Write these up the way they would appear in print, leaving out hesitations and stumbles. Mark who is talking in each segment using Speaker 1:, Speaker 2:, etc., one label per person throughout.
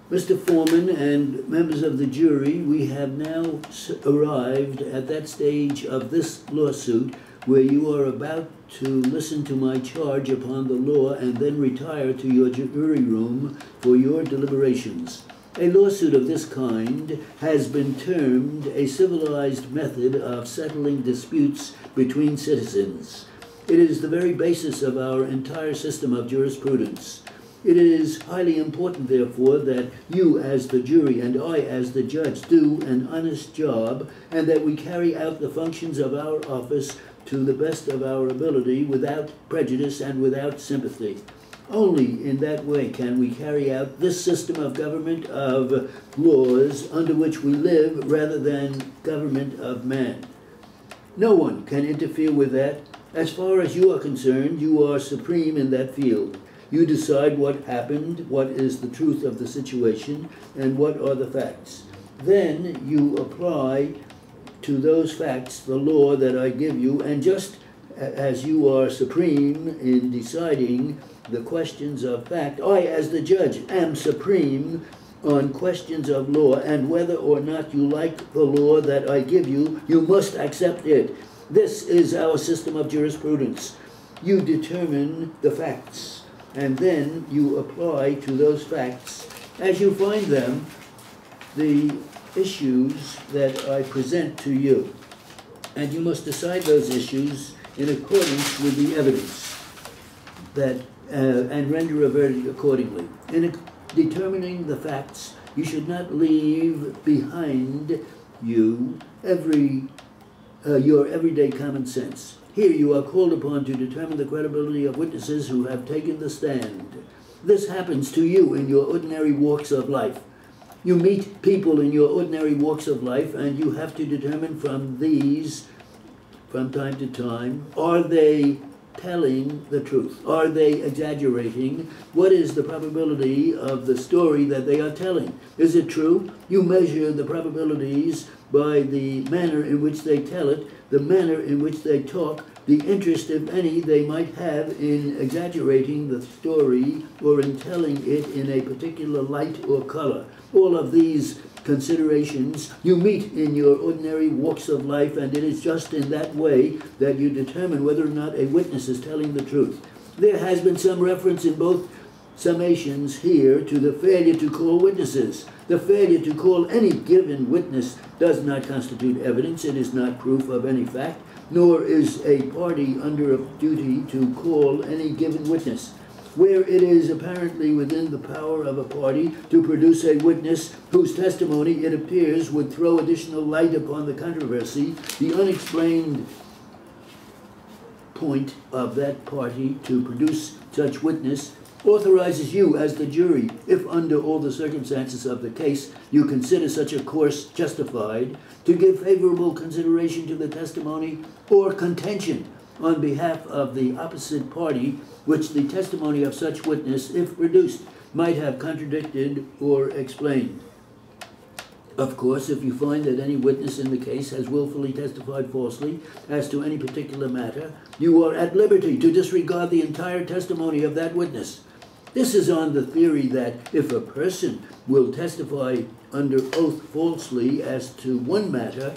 Speaker 1: Mr. Foreman and members of the jury, we have now arrived at that stage of this lawsuit where you are about to listen to my charge upon the law and then retire to your jury room for your deliberations. A lawsuit of this kind has been termed a civilized method of settling disputes between citizens. It is the very basis of our entire system of jurisprudence. It is highly important, therefore, that you as the jury and I as the judge do an honest job, and that we carry out the functions of our office to the best of our ability without prejudice and without sympathy. Only in that way can we carry out this system of government of laws under which we live rather than government of man. No one can interfere with that. As far as you are concerned, you are supreme in that field. You decide what happened, what is the truth of the situation, and what are the facts. Then you apply to those facts the law that I give you, and just as you are supreme in deciding the questions of fact, I, as the judge, am supreme on questions of law, and whether or not you like the law that I give you, you must accept it. This is our system of jurisprudence. You determine the facts, and then you apply to those facts, as you find them, the issues that I present to you. And you must decide those issues in accordance with the evidence that and render a verdict accordingly. In determining the facts, you should not leave behind you your everyday common sense. Here you are called upon to determine the credibility of witnesses who have taken the stand. This happens to you in your ordinary walks of life. You meet people in your ordinary walks of life, and you have to determine from these, from time to time, are they telling the truth? Are they exaggerating? What is the probability of the story that they are telling? Is it true? You measure the probabilities by the manner in which they tell it, the manner in which they talk, the interest, if any, they might have in exaggerating the story or in telling it in a particular light or color. All of these considerations you meet in your ordinary walks of life, and it is just in that way that you determine whether or not a witness is telling the truth. There has been some reference in both summations here to the failure to call witnesses. The failure to call any given witness does not constitute evidence. It is not proof of any fact, nor is a party under a duty to call any given witness. Where it is apparently within the power of a party to produce a witness whose testimony, it appears, would throw additional light upon the controversy, the unexplained point of that party to produce such witness authorizes you as the jury, if under all the circumstances of the case you consider such a course justified, to give favorable consideration to the testimony or contention on behalf of the opposite party, which the testimony of such witness, if produced, might have contradicted or explained. Of course, if you find that any witness in the case has willfully testified falsely as to any particular matter, you are at liberty to disregard the entire testimony of that witness. This is on the theory that if a person will testify under oath falsely as to one matter,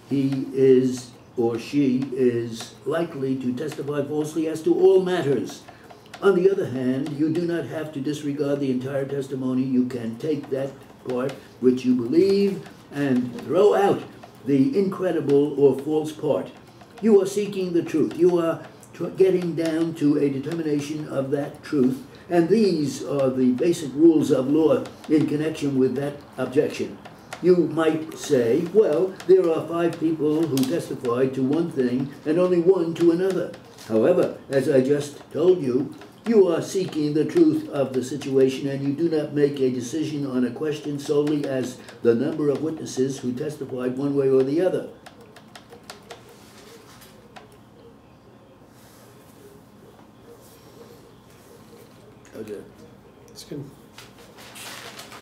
Speaker 1: he is or she is likely to testify falsely as to all matters. On the other hand, you do not have to disregard the entire testimony. You can take that part which you believe and throw out the incredible or false part. You are seeking the truth. You are getting down to a determination of that truth, and these are the basic rules of law in connection with that objection. You might say, well, there are 5 people who testified to one thing and only 1 to another. However, as I just told you, you are seeking the truth of the situation, and you do not make a decision on a question solely as the number of witnesses who testified one way or the other. Okay.
Speaker 2: That's good.